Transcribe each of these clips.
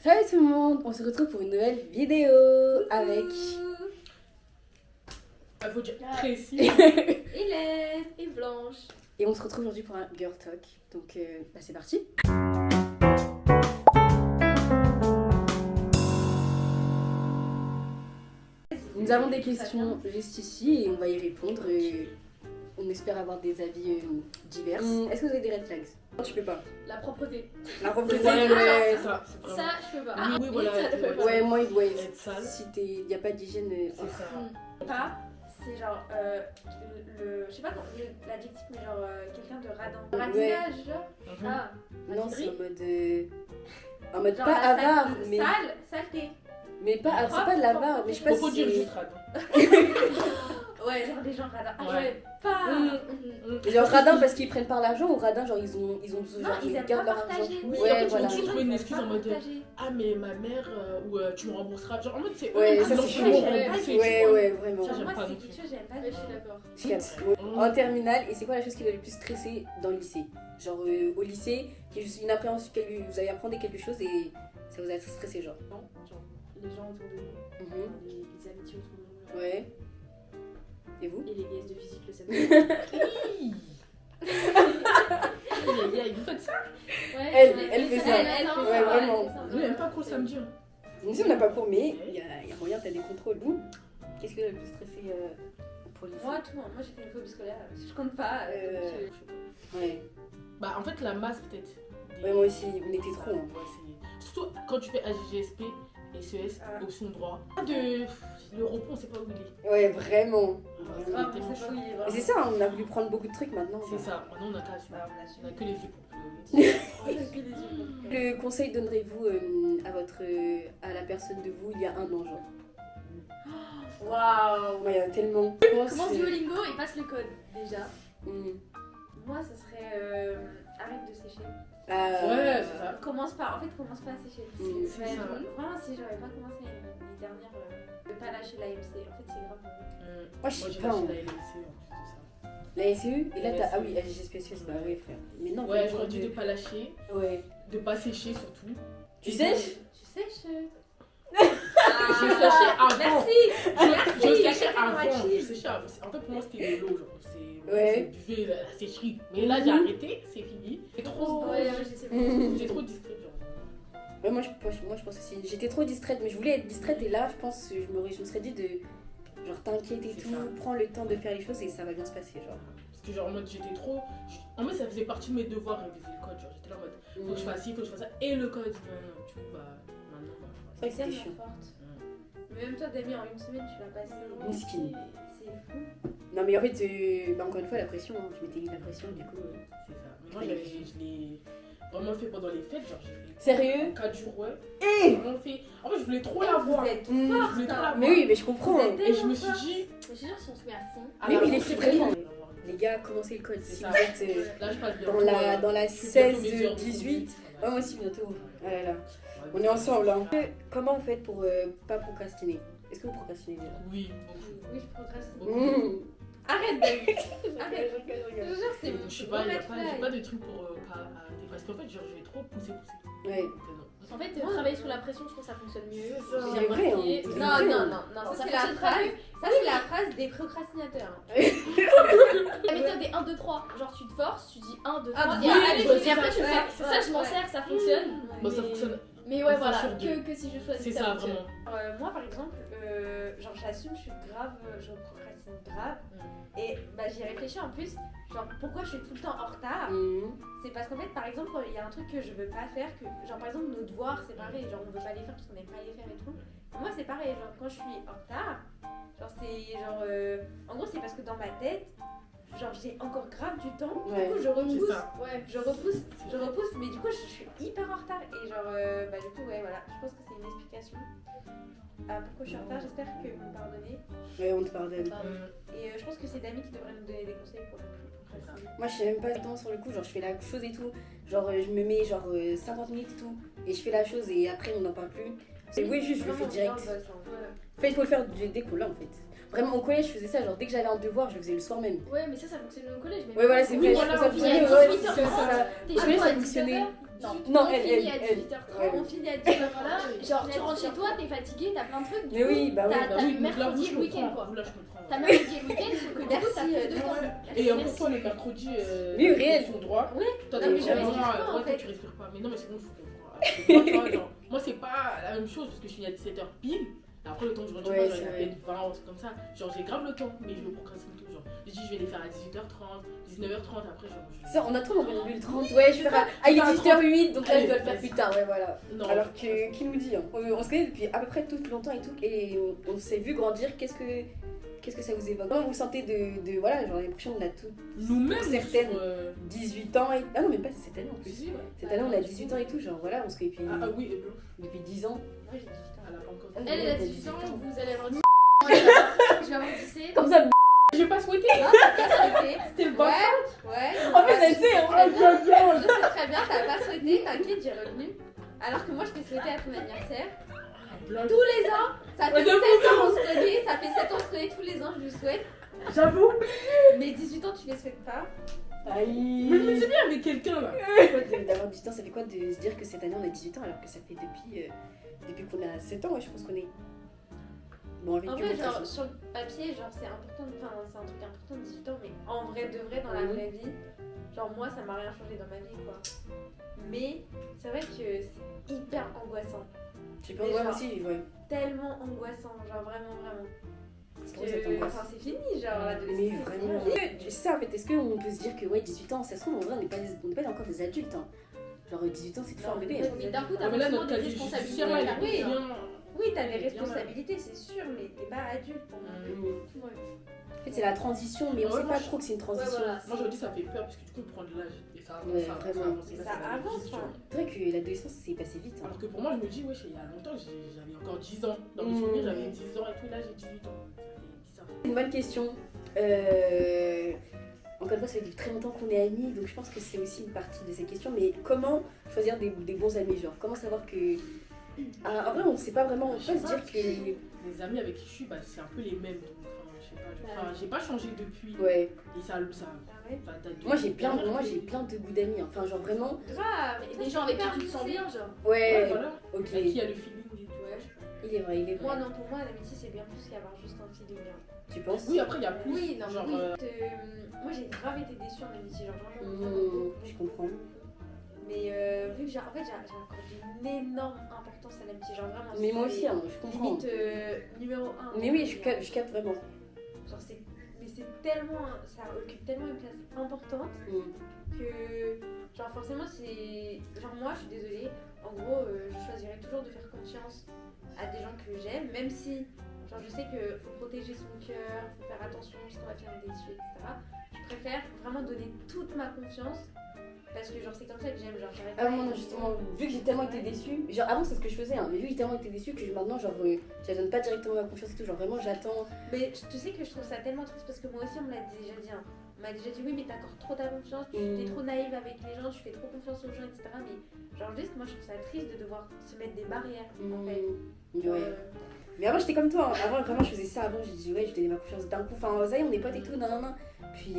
Salut tout le monde, on se retrouve pour une nouvelle vidéo avec Il faut dire précis. Hélène et Blanche. Et on se retrouve aujourd'hui pour un Girl Talk. Donc c'est parti. Nous avons des questions juste ici et on va y répondre. On espère avoir des avis divers. Est-ce que vous avez des red flags? Non, tu peux pas. La propreté. La propreté, Ouais, ça, ça, ça, je peux pas. Oui, voilà. Ça, je peux pas. Ouais, moi, ouais. Être sale. Si il n'y a pas d'hygiène. C'est ça. Pas, c'est genre, je sais pas l'adjectif, mais genre quelqu'un de radin. Radinage, genre. Ah, Non, c'est radinerie. en mode Genre pas la avare, sale- mais. saleté. Mais pas, c'est pas de l'avare, mais je sais pas Faut si dire c'est- juste radin. Ouais, genre les gens radins. Ah, Ouais. ouais, pas. Genre radin parce qu'ils prennent par l'argent ou radin genre ils ont Non, genre, ils aiment gardent pas leur argent. partager. Oui, Ouais, après, tu voilà. vas toujours trouver une excuse en mode Partager. ah, mais ma mère, ou tu me rembourseras. Genre en mode c'est Ouais, eux ça, qui c'est l'ont chiant. remboursé. Ouais, vraiment. Ça, Genre j'aime moi, pas c'est non quelque plus. chose, j'aime pas. Ouais, je suis d'accord. En terminale, et c'est quoi la chose qui va le plus stresser dans le lycée? Genre au lycée, qui est juste une appréhension, vous allez apprendre quelque chose et ça vous a stressé genre. Non, genre, les gens autour de nous, Mhm. les amitiés autour de nous. Ouais. Et vous? Et les DS de physique le samedi. Vous faites ça? Ouais, Elle fait ça. Ouais, vraiment. Nous, on aime pas trop le samedi. hein. Nous aussi on n'a pas cours mais il y a moyen, t'as des contrôles. Vous, qu'est-ce que vous a le plus stressé pour le lycée? Moi, tout, moi j'ai fait une phobie scolaire, je compte pas. Ouais. Bah, en fait, la masse peut-être. Ouais, moi aussi, on était trop. Hein. Ouais, surtout quand tu fais AGGSP et CES, Ah. option droit. Le repos, on sait pas où il est. Ouais, vraiment. Ah, Vraiment. Ah, c'est pas où il est Mais vraiment. c'est ça, on a voulu prendre beaucoup de trucs maintenant. C'est ça. Maintenant, on a qu'à assumer. Ah, on a su. On a que les yeux pour pleurer. On a que les yeux. Le conseil donnerez-vous à la personne de vous il y a un an genre? Waouh. Ouais, il y a tellement. Commence Duolingo et passe le code déjà. Moi, ce serait arrête de sécher. Ouais, c'est ça. Commence pas à sécher. C'est Ouais, ça. Vraiment, si j'avais pas commencé les dernières, de pas lâcher l'AMC, en fait, c'est grave. Moi, je sais j'ai pas, lâché hein. la LMC en plus de ça. La SEU et là La t'as. Ah SEU. oui, LG spécial, bah ouais frère. Mais non, Ouais, faut j'aurais dû de- ne pas lâcher, Ouais. de pas sécher surtout. Tu sèches? Tu sèches J'ai séché avant. Merci. Je Merci, séchais quelqu'un avant. m'a dit. Je séchais avant. En fait, pour moi, c'était de l'eau. Genre, Ouais. je buvais la sécherie. Mais là, j'ai arrêté, c'est fini. C'est trop. Ouais, j'essaie J'étais trop distraite. Genre. Ouais, moi je pense aussi. J'étais trop distraite, mais je voulais être distraite et là je pense je me serais dit de. Genre t'inquiète et C'est tout, ça. prends le temps de faire les choses et ça va bien se passer genre. Parce que, genre, en mode, j'étais trop. En fait, ça faisait partie de mes devoirs, réviser le code. Genre, j'étais là en mode, faut que je fasse ci, faut que je fasse ça. Et le code. Non, du coup, bah, maintenant, bah. C'est vrai que c'était Tellement chiant. forte. Mais même toi, Dami, en une semaine, tu l'as passé. Miskin. C'est fou. Non mais en fait, encore une fois la pression, hein. Je m'étais mis la pression du coup. C'est ça. Mais moi, je l'ai vraiment fait pendant les fêtes. Genre, j'ai fait. Sérieux? 4 jours, ouais. Eh J'ai vraiment fait. En fait, je voulais trop la voir. Vous êtes Je voulais trop la voir. Mais oui, mais je comprends. Vous hein. êtes Et je me suis dit. Je suis sûre si on se met à fond. à Mais la oui, les rentrée, vraiment. je vais l'avoir. Les gars, commencez le code C'est si ça. vous êtes Là, je passe dans la je suis bientôt 16, mes heures de 18. conduite. Oh, moi aussi bientôt. Ah là là. On est ensemble hein. Comment vous faites pour pas procrastiner? Est-ce que vous procrastinez déjà? Oui, beaucoup. Oui, je procrastine. Beaucoup. Arrête, Dami. Arrête. Ouais. Je jure, c'est Je sais pas, bon j'ai red pas, flag. j'ai pas de truc pour pas arrêter. Parce qu'en fait, genre, je vais trop pousser. Donc, non. En fait, travailler sous la pression, je pense que ça fonctionne mieux. C'est ça. Bien C'est vrai, motivé. hein. C'est Non, vrai, non, hein. non, non, Ça, ça c'est la fonctionne pas phrase. mieux. Ça, c'est la phrase des procrastinateurs. La méthode des 1, 2, 3. Genre, tu te forces, tu dis 1, 2, 3. Ah, Et, oui, allez, ouais, et après, tu le ouais, fais. ouais, Ça, je m'en ouais. sers, ça fonctionne. Bon, ça Mais- fonctionne. Mais ouais, Une fois voilà, sur deux. que si je choisis C'est ça, fonctionne. vraiment. Moi, par exemple, genre, j'assume, je suis grave, je procrastine grave. Et bah, j'y réfléchis en plus. Genre, pourquoi je suis tout le temps en retard? C'est parce qu'en fait, par exemple, il y a un truc que je veux pas faire. Genre, par exemple, nos devoirs, c'est pareil. Genre, on veut pas les faire parce qu'on n'aime pas les faire et tout. Moi, c'est pareil. Genre, quand je suis en retard, genre, c'est genre. En gros, c'est parce que dans ma tête, genre, j'ai encore grave du temps. Ouais. Du coup, je repousse. C'est ça. Ouais. Je repousse, mais du coup, je suis hyper en retard. Et genre, bah, du coup, ouais, voilà. Je pense que c'est une explication à pourquoi je suis en retard. J'espère que vous me pardonnez. Ouais, on te pardonne. Et je pense que c'est Dami qui devrait nous donner des conseils pour ne plus procrastiner. Moi, je sais même pas exactement sur le coup, genre je fais la chose et tout. Genre, je me mets genre 50 minutes et tout. Et je fais la chose et après, on n'en parle plus. C'est oui, juste, je le fais Vraiment, direct. bien, boss, hein. En fait, il faut le faire dès qu'on l'a en fait. Vraiment, au collège, je faisais ça. Genre, dès que j'avais un devoir, je le faisais le soir même. Ouais, mais ça fonctionne au collège. Mais Ouais, voilà, c'est Oui, vrai. voilà, ça on finit à fonctionnait, ouais, 18h30. c'est ça. T'es Je chez voulais toi à ça fonctionnait. 19h. Non, on finit à elle. 18h30. Ouais. On finit à 10 Voilà, genre tu rentres chez toi, t'es fatigué, t'as plein de trucs. Mais oui, bah oui. T'as le donc là, mercredi je et le week-end comprends. quoi. Là, je comprends. T'as mercredi et le week-end, sauf que du coup Merci, t'as plus de temps. Et pour Merci. toi, le mercredi, Oui, réel. son droit. Oui. Toi, Non, t'as mais je vraiment, respire pas, en ouais, toi, fait. tu respires pas. Mais non, mais c'est bon, je comprends. Moi, tu vois, genre, moi, c'est pas la même chose parce que je finis à 17h pile. Et après, le temps que je rentre chez Ouais, moi, c'est j'aurais vrai. peut-être 20, un truc comme ça. Genre, j'ai grave le temps, mais je procrastine tout. Genre, je dis, je vais les faire à 18h30, 19h30. Après, genre, Ça, on a trop l'envie de le 30. Ouais, je vais faire à 18h08, donc là je dois le faire plus tard. Ouais, voilà. Non, Alors que, qui nous dit hein. On se connaît depuis à peu près tout longtemps et tout, et on s'est vu grandir. Qu'est-ce que ça vous évoque? Comment vous vous sentez de voilà, genre l'impression qu'on a tout nous-mêmes, certaines sur, 18 ans et... Ah non, mais pas cette année en plus. si, ouais. Cette année on a 18 ans et tout, genre voilà, on se connaît depuis, Ah oui, et blanche. depuis 10 ans. Moi j'ai 18 ans. Elle a pas encore. Elle a 18 ans, vous allez avoir 10 je vais avoir 17. Comme ça, Je vais pas souhaiter. Non, t'as pas souhaité. C'était Ouais, pas. ouais. en fait, elle sait, en fait. Je sais très bien, t'as pas souhaité, t'inquiète, j'ai retenu. Alors que moi je t'ai souhaité à ton anniversaire. Blanche. Tous les ans, ça fait Ouais, 7 de ans on se connaît, ça fait 7 ans on se connaît tous les ans, je lui souhaite. J'avoue. Mais 18 ans tu les souhaites pas. Aïe. Mais je me dis bien avec quelqu'un là. D'avoir 18 ans, ça fait quoi de se dire que cette année on a 18 ans alors que ça fait depuis qu'on a 7 ans, ouais, je pense qu'on est. Bon, avec En du vrai, monde, genre ça, sur le papier, genre c'est important, enfin c'est un truc important de 18 ans, mais en vrai de vrai dans la vraie vie, genre moi ça m'a rien changé dans ma vie quoi. Mais c'est vrai que c'est hyper angoissant, je sais pas, ouais, déjà. moi aussi, ouais. tellement angoissant, genre vraiment vraiment. Parce Ouais, ça que t'angoisse. enfin, c'est fini, genre Mais l'adolescence. c'est vraiment. fini. C'est ça en fait, est-ce qu'on peut se dire que ouais, 18 ans, ça se trouve en vrai on n'est pas encore des adultes. Hein. Genre 18 ans c'est toujours un bébé. Hein. Mais d'un coup, Ah, t'as mais là, forcément notre des casier responsabilités. judiciaire, il là. est Oui. bien. Oui, t'as des Bien mal. responsabilités, c'est sûr, mais t'es pas adulte pour moi. Mm. Ouais. En fait, c'est la transition, mais on Ouais, sait moi, pas je- trop que c'est une transition. voilà. Moi, je dis ça fait peur parce que du coup, on prend de l'âge. Et ça avance, Ouais, ça avance, vraiment. ça avance. Et là, Ça c'est la avance, vie, quoi. genre. C'est vrai que l'adolescence c'est passé vite. Hein. Alors que pour moi, je me dis, wesh, il y a longtemps, j'avais encore 10 ans. Dans mes Mm. souvenirs, j'avais 10 ans et tout, là, j'ai 18 ans. Ça fait bizarre. Une bonne question. Encore une fois, ça fait très longtemps qu'on est amis, donc je pense que c'est aussi une partie de cette question. Mais comment choisir des bons amis, genre comment savoir que... Ah, en vrai, on ne sait pas vraiment, on peut pas se dire que... Les amis avec qui je suis, bah, c'est un peu les mêmes. Donc, enfin, je sais pas, j'ai pas changé depuis. Ouais, Et ça Ah ouais. date de- moi j'ai plein de goûts d'amis, hein. Enfin genre vraiment... Grave. Mais des gens avec qui tu te sens bien, genre. Ouais, Ouais, voilà. ok, Avec qui il y a le feeling et tout. Ouais. il est vrai, il est vrai. Moi non, pour moi l'amitié c'est bien plus qu'avoir juste un feeling. Tu penses? Oui, après, il y a plus. Oui, non, genre, mais oui. Moi j'ai grave été déçue en amitié, genre vraiment. vraiment Mmh, beaucoup, je beaucoup. comprends. Mais vu que j'ai accordé une énorme importance à l'amitié, genre vraiment. Mais moi c'est aussi, hein, je comprends. Limite numéro 1. Mais oui, je capte vraiment. Genre c'est tellement, ça occupe tellement une place importante Mm. que genre forcément c'est, genre moi je suis désolée, en gros je choisirais toujours de faire confiance à des gens que j'aime, même si genre je sais que faut protéger son cœur, faut faire attention parce qu'on va faire des déçus, etc. Je préfère vraiment donner toute ma confiance parce que genre c'est comme ça que j'aime, genre j'arrête Ah pas non, et- justement, vu que j'ai tellement été déçue, genre avant c'est ce que je faisais, hein, mais vu que j'ai tellement été déçue que maintenant genre je donne pas directement ma confiance et tout, genre vraiment j'attends. Mais tu sais que je trouve ça tellement triste parce que moi aussi on me l'a déjà dit, hein. On m'a déjà dit oui mais t'accordes trop ta confiance, tu Mm. es trop naïve avec les gens, tu fais trop confiance aux gens, etc. Mais genre juste moi je trouve ça triste de devoir se mettre des barrières en fait. Ouais. Mais avant j'étais comme toi, hein. Avant vraiment je faisais ça, avant j'ai dit ouais je donnais ma confiance d'un coup, enfin ça y est on est potes et tout, non non non. Puis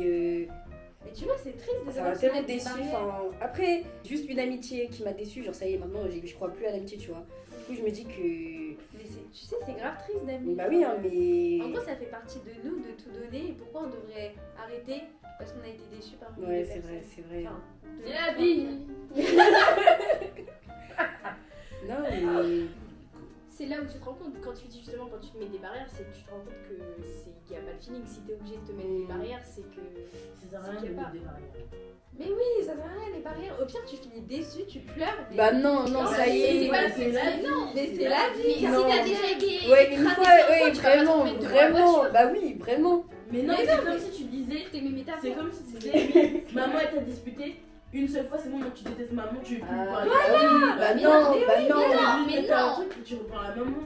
Mais tu vois c'est triste de ça m'a devoir se tellement mettre des déçue, barrières. enfin après juste une amitié qui m'a déçue, genre ça y est maintenant je crois plus à l'amitié tu vois. Du coup je me dis que... Mais tu sais c'est grave triste d'amis. Bah oui hein mais... En gros ça fait partie de nous de tout donner et pourquoi on devrait arrêter parce qu'on a été déçus par une Ouais des c'est personnes. vrai, c'est vrai. Enfin, C'est la vie. Non mais... C'est là où tu te rends compte, quand tu dis justement, quand tu te mets des barrières, c'est que tu te rends compte qu'il n'y a pas de feeling. Si t'es obligé de te mettre des barrières, c'est que. Ça sert à rien de mettre des barrières. Mais oui ça sert à rien les barrières. Au pire tu finis déçu, tu pleures. Mais... Bah non, non, ça y est. c'est pas le c'est la mais non. Mais c'est la Mais vie. si Non. t'as déjà été. Ouais, une écrasé fois, plein de ouais, tu vas pas te vraiment, mettre devant la vraiment, voiture. bah oui, vraiment. Mais non, Mais c'est non, comme mais- si tu disais. C'était mes métaphores. C'est comme si tu disais, maman elle t'a disputé, une seule fois c'est bon, donc tu détestes maman, tu veux plus lui parler. Bah Mais non, non, bah non. non, mais T'as un non. truc, tu reprends la maman.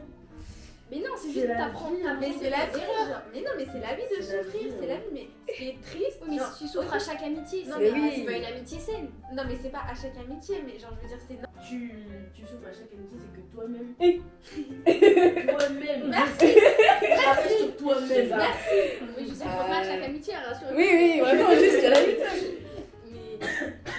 Mais non, c'est C'est juste la t'apprends. vie, Mais c'est la tes vie. erreurs. genre. Mais non mais c'est la vie de C'est la souffrir, vie, c'est la vie. Mais ce qui est triste. Oui, mais genre, si tu souffres à chaque amitié, Non, c'est mais oui. c'est pas une amitié saine. Non mais c'est pas à chaque amitié, mais genre je veux dire c'est Tu souffres à chaque amitié, c'est que toi-même. Eh. Toi-même. Merci. Travaille sur toi-même. Oui, je sais pas à chaque amitié, rassure-moi. Oui, oui, vraiment, juste, il y a la lutte.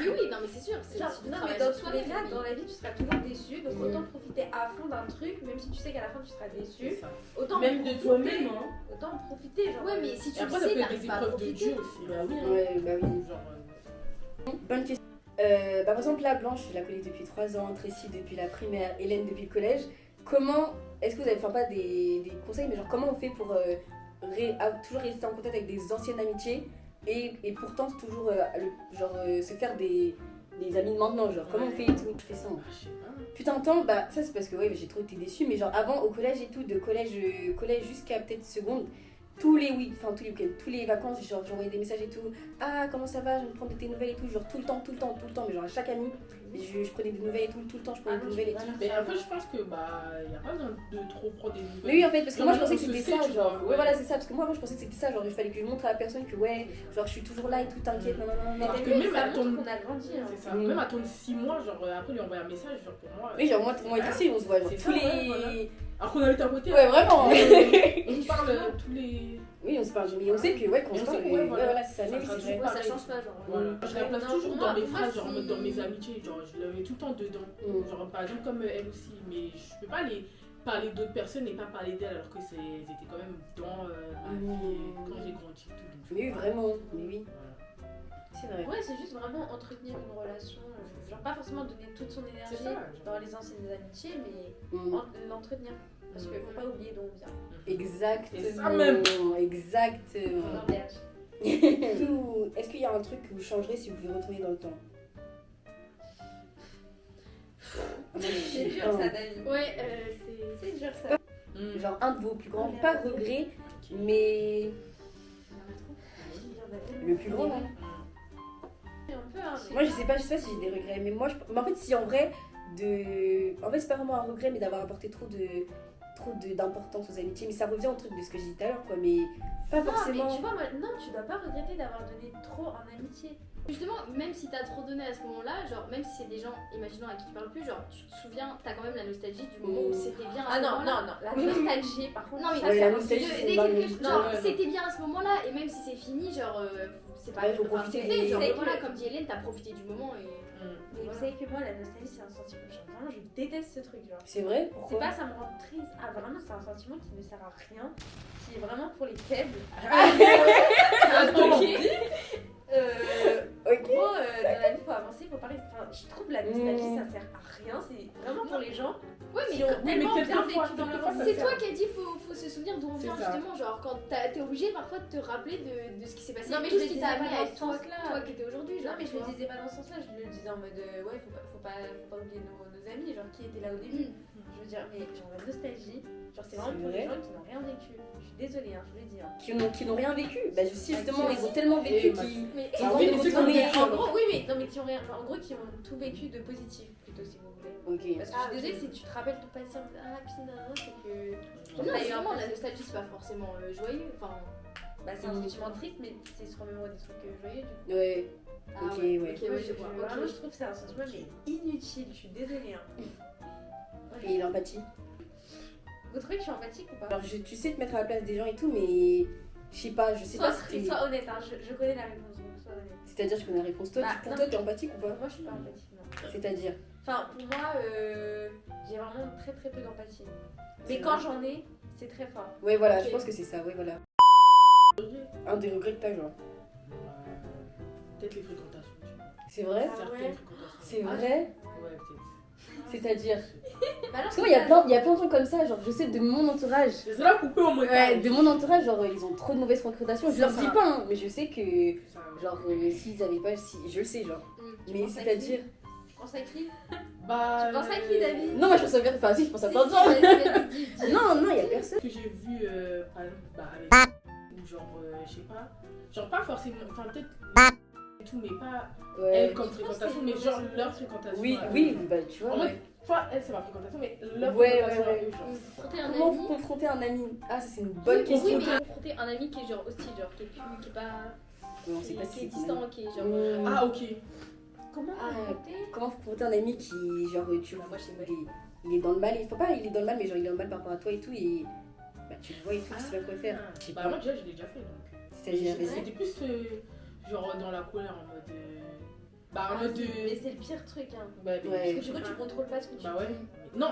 Mais oui, non, mais c'est sûr. Genre, Si tu non, travailles mais dans sur tous toi, les cas, dans la vie, tu seras toujours déçu. Donc autant profiter à fond d'un truc, même si tu sais qu'à la fin tu seras déçu. Autant Même de toi-même, hein. Autant en profiter. Genre, Ouais, mais si tu Et le après, ça sais, peut être t'arrives des pas à épreuves de profiter. Dieu aussi. Bah oui. Ouais, bah oui. Genre, Bonne question. Par exemple, là, Blanche, je la connais depuis 3 ans, Tracy depuis la primaire, Hélène depuis le collège. Comment, est-ce que vous avez, enfin pas des conseils, mais genre comment on fait pour toujours rester en contact avec des anciennes amitiés et pourtant toujours se faire des amis de maintenant, genre comment on fait et tout. Je fais ça. je sais pas. Putain de temps, bah ça c'est parce que ouais, j'ai trop été déçue, mais genre avant au collège et tout, de collège jusqu'à peut-être seconde, tous les week-ends, tous les vacances, genre j'envoyais des messages et tout. Ah, comment ça va, je vais me prendre de tes nouvelles et tout, genre tout le temps, mais genre à chaque année, je prenais des nouvelles et tout le temps, je prenais des nouvelles et tout. Mais après, je pense que y a pas besoin de trop prendre des nouvelles. Mais oui, en fait, parce que Non, moi je mais pensais que on se c'était sait, ça, tu genre. vois, Ouais, voilà, c'est ça, parce que moi avant je pensais que c'était ça, genre il fallait que je montre à la personne que ouais, genre je suis toujours là et tout, t'inquiète, non. Alors t'as que vu, même ça à ton- montre qu'on a grandi. Hein. C'est ça. Mm. Même attendre 6 mois, genre après lui envoyer un message, genre pour moi. Oui, genre moi et Tracy, on se voit genre C'est tous ça, les. ouais, voilà. Alors qu'on habite à côté. Ouais, vraiment. On se parle tous les. Oui, on se parle, mais on sait que ouais, qu'on Et se on parle, sait, ouais, ouais, voilà. voilà, c'est ça, Ça mais oui, sera c'est vrai. Ouais, ça change pas, genre. Voilà. Je la place Non, toujours moi- dans mes moi, phrases, genre en si- mode dans mes amitiés, genre je la mets tout le temps dedans. Mm. Genre par exemple comme elle aussi, mais je peux pas les parler d'autres personnes et pas parler d'elle alors que elles étaient quand même dans ma vie quand j'ai grandi et tout. Donc, Mais oui, vraiment, mais oui, Voilà. c'est vrai. Ouais, c'est juste vraiment entretenir une relation. Genre, pas forcément donner toute son énergie C'est ça, dans les anciennes amitiés, mais Mm. l'entretenir. Parce qu'il faut pas oublier d'où on vient. Exactement. Et ça même. Exactement. Langage. Est-ce qu'il y a un truc que vous changerez si vous pouvez retourner dans le temps? C'est dur ça, Dani. Ouais, C'est dur ça. Mm. Genre un de vos plus grands, pas regrets, mais le plus grand. Hein. Un peu, hein, mais- Moi je sais pas si j'ai des regrets, mais moi mais en fait si en vrai en fait c'est pas vraiment un regret mais d'avoir apporté trop d'importance aux amitiés, mais ça revient au truc de ce que j'ai dit tout à l'heure quoi, mais pas Non, forcément. mais tu vois, non, tu dois pas regretter d'avoir donné trop en amitié. Justement, même si t'as trop donné à ce moment-là, genre même si c'est des gens, imaginons à qui tu parles plus, genre tu te souviens, t'as quand même la nostalgie du moment où c'était bien à Ah ce non, moment-là. la nostalgie par contre. Non, mais ça, Ouais, c'est la un nostalgie, sujet. c'est Dès dans quelque le- chose, Non, genre ouais, c'était bien à ce moment-là, et même si c'est fini, genre c'est pas Ouais, faut enfin, profiter c'est fait, des- genre C'est voilà, que- comme dit Hélène, t'as profité du moment et. Mais vous savez que moi, la nostalgie, c'est un sentiment. Genre, vraiment, je déteste ce truc. Genre. C'est vrai? C'est Pourquoi? pas, ça me rend triste. Ah, vraiment, c'est un sentiment qui ne sert à rien, qui est vraiment pour les faibles. Attends. En gros, dans la vie, il faut avancer, il faut parler. Enfin, je trouve la nostalgie, ça sert à rien. C'est vraiment pour les gens Ouais, mais qui ont mais tellement bien quelquefois, vécu dans leur quelquefois, vie. c'est toi qui as dit faut se souvenir d'où on C'est vient ça. justement, genre quand t'es obligé parfois de te rappeler de ce qui s'est passé, Non, mais tout je ce qui le t'a disais amené pas à dans être ce sens-là. toi qui t'es aujourd'hui, Non, genre. mais je tu le vois. disais pas dans ce sens-là, je le disais en mode ouais, faut pas oublier nos amis, genre qui étaient là au début. Je veux dire, mais genre la nostalgie, genre c'est vraiment C'est pour vrai. les gens qui n'ont rien vécu. Je suis désolée, hein, je le dis. Hein. Qui n'ont rien vécu? Bah si justement Ah, ils ont tellement vécu bah, qu'ils Mais ont oui, envie de mais c'est retourner. En gros, oui, mais non, mais qui ont rien, en gros, qui ont tout vécu de positif plutôt, si vous voulez. Ok. Parce que je suis désolée, si tu te rappelles ton passé en disant ah, puis non, c'est que. non, T'as eu un justement, passé. la nostalgie c'est pas forcément joyeux, enfin. Bah, c'est un sentiment triste, mais c'est se remémorer des trucs joyeux, du coup. Ouais. Ah Ok, ouais, ouais. ok, ouais, je vois. Vraiment, Ok. je trouve que c'est un sentiment mais inutile, je suis désolée. Hein. Et l'empathie. Vous trouvez que je suis empathique ou pas? Alors tu sais te mettre à la place des gens et tout, mais je sais pas Sois, si t'es- sois honnête, hein, je connais la réponse, donc sois honnête. C'est-à-dire je connais la réponse. Toi, Bah, pour non. toi t'es empathique ou pas? Moi, je suis pas empathique, non. C'est-à-dire? Enfin, pour moi, j'ai vraiment très très peu d'empathie. Mais C'est quand vrai. j'en ai, c'est très fort. Ouais voilà, Ok. je pense que c'est ça, ouais voilà. Un des regrets que t'as genre. Peut-être les fréquentations. tu vois. C'est vrai? Ah Certaines ouais. fréquentations. C'est Ah, vrai? Ouais, peut-être. C'est-à-dire? Bah alors, Parce que moi il y a plein de gens comme ça, genre je sais de mon entourage. C'est ça la poupée en mode. Ouais, de mon entourage, genre ils ont trop de mauvaises fréquentations. Je leur C'est dis ça. pas, hein, mais je sais que Ça, genre s'ils avaient pas, si je le sais genre. Tu Mais penses à c'est-à-dire? Tu penses à qui? Bah. Tu penses à qui, David? Non, moi je pense à personne. Enfin si, je pense à plein de gens. Non, il y a personne. Que j'ai vu, par exemple, bah, avec. Ou genre, je sais pas. Genre, pas forcément. Enfin, peut-être. Et tout, mais pas Ouais. elle comme fréquentation, mais genre leur fréquentation. Oui, à eux. oui, bah tu vois. En mode, Ouais. pas elle, c'est ma fréquentation, mais leur Ouais, fréquentation. ouais, à ouais. eux, genre. Confronter un Comment ami. vous confronter un ami? Ah, ça c'est une bonne Oui, question. mais confronter un ami qui est genre hostile, genre qui est plus, qui est pas. Ouais, on sait pas si qui est c'est distant, qui est genre. Mmh. Ah, ok. Comment Ah, raconter? Comment confronter un ami qui, genre, tu Bah, moi, je sais pas. il est dans le mal, il faut pas, il est dans le mal, mais genre il est dans le mal par rapport à toi et tout, et bah tu le vois et tout, tu sais pas quoi faire. Je sais Bah, pas. moi, déjà, je l'ai déjà fait donc. C'est-à-dire, Mais vas-y. c'était plus genre dans la colère en mode. Bah, en mode de. Mais c'est le pire truc, hein. Bah, mais- Ouais. Parce que du coup, tu contrôles pas ce que tu Bah ouais. dis. Non,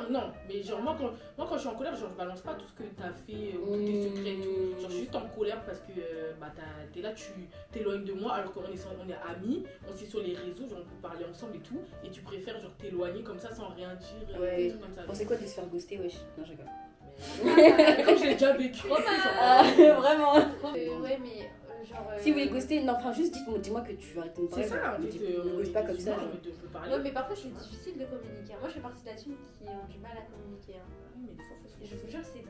mais genre moi quand je suis en colère, genre je balance pas tout ce que t'as fait ou tous tes secrets et tout. Genre je suis juste en colère parce que bah t'es là, tu t'éloignes de moi alors qu'on est amis, on est sur les réseaux, genre on peut parler ensemble et tout, et tu préfères genre t'éloigner comme ça sans rien dire, Ouais. des trucs comme ça. Bon, c'est quoi de se faire ghoster, wesh? Non, je rigole. Mais comme je l'ai déjà vécu, genre, Vraiment. Ouais, mais genre. Si vous voulez ghoster, non, enfin, juste dis-moi que tu veux arrêter de me c'est parler. ça en fait. Ne ghoste pas comme ça. genre. Je veux parler. Ouais, mais parfois c'est difficile de communiquer. Moi, je fais partie de la team qui ont du mal à communiquer. Hein. Oui, mais des fois, faut Et se- je vous jure, c'est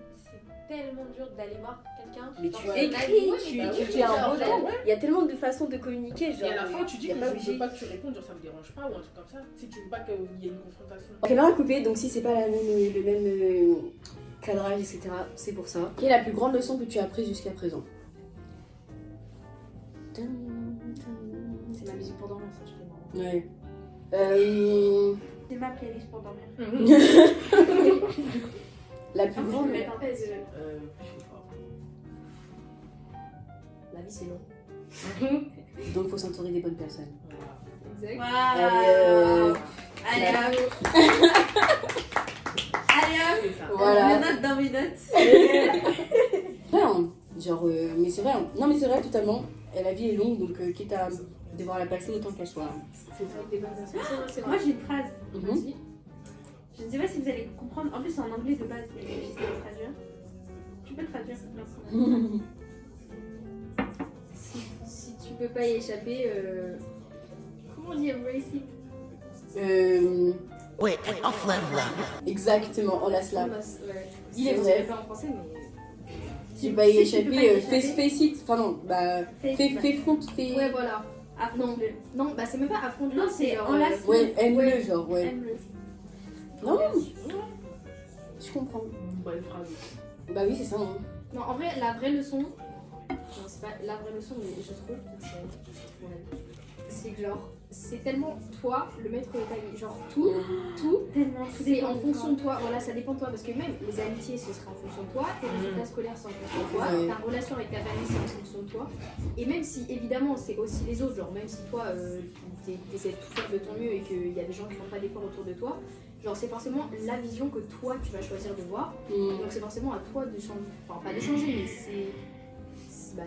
tellement dur d'aller voir quelqu'un. Mais genre, tu dans écris, la vie. tu bah oui, fais un genre, retour. ouais. Il y a tellement de façons de communiquer. Genre, Et à la fin, tu dis y a que pas je obligé. veux pas que tu répondes, genre ça me dérange pas ou un truc comme ça. Si tu veux pas qu'il y ait une confrontation. Caméra coupée, donc si c'est pas le même cadrage, etc., c'est pour ça. Quelle est la plus grande leçon que tu as apprise jusqu'à présent? C'est ma musique pour dormir, ça, je peux voir. Ouais. C'est ma playlist pour dormir. La plus grande. Je sais pas. La vie, c'est long. Donc faut s'entourer des bonnes personnes. Voilà. Exact. Allez, Allez, hop. Allez, hop. C'est ça. voilà. Je note dans mes notes. Ouais, hein. Genre, mais c'est vrai. Hein. Non, mais c'est vrai, totalement. Et la vie est longue, donc quitte à devoir la passer autant qu'elle soit. C'est ça, des bonnes personnes. C'est vrai, c'est Moi, vrai. j'ai une phrase. Mhm. Vas-y. Je ne sais pas si vous allez comprendre. En plus, c'est en anglais de base, mais j'essaie de traduire. Tu peux traduire Si tu peux pas y échapper, comment on dit embrace it? Ouais, exactement, on la slap. Ouais. Il est On vrai. dirait pas en français, mais. Si tu peux pas y Si tu peux pas y échapper, échapper. fais it. Enfin, non, bah, fais front, fais. Ouais, voilà. Affronte-le. Non, bah c'est même pas affronte. Non, c'est genre, enlace. Ouais, aime-le, Ouais. genre, ouais. Aime-le. Non, je comprends. Bonne phrase. Bah oui, c'est ça. Hein. Non, en vrai, la vraie leçon. Non, c'est pas la vraie leçon, mais je trouve. C'est mon avis. C'est que genre, c'est tellement toi le maître de ta vie. Genre, tout, Tellement. c'est en fonction de toi. Voilà, ça dépend de toi. Parce que même les amitiés, ce serait en fonction de toi. Tes résultats scolaires, c'est en fonction de toi. Ouais. Ta relation avec ta famille, c'est en fonction de toi. Et même si, évidemment, c'est aussi les autres. Genre, même si toi, t'essaies de tout faire de ton mieux et qu'il y a des gens qui font pas d'efforts autour de toi. Genre, c'est forcément la vision que toi, tu vas choisir de voir. Donc, c'est forcément à toi de changer. Enfin, pas de changer, mais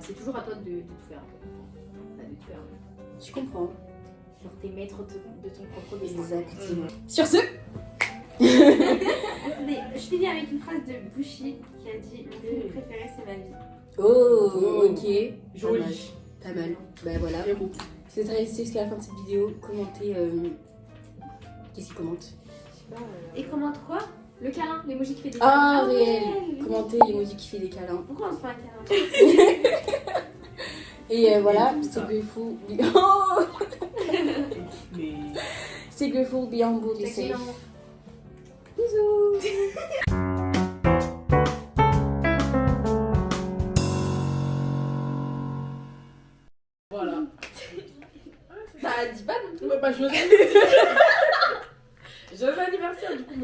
c'est toujours à toi de tout faire. Pas de tout faire. Je comprends. Genre, t'es maître de ton propre destin. Exactement. Sur ce, Attendez, je finis avec une phrase de Bushi qui a dit mon film préféré, c'est ma vie. oh, ok. Joli. Pas mal. Bah voilà. J'aime beaucoup. C'est très resté jusqu'à la fin de cette vidéo. Commentez. Qu'est-ce qu'il commente? Et commente quoi? Le câlin, l'emoji qui fait des Ah, Ah ouais. réel. Commentez l'emoji qui fait des câlins. Pourquoi on se fait un câlin? Et voilà, C'est c'est ça. grateful. Oh, Mais. c'est grateful, be humble, be C'est safe. excellent. Bisous. Voilà. Bah, dis pas non plus. Bah, joyeux anniversaire du coup.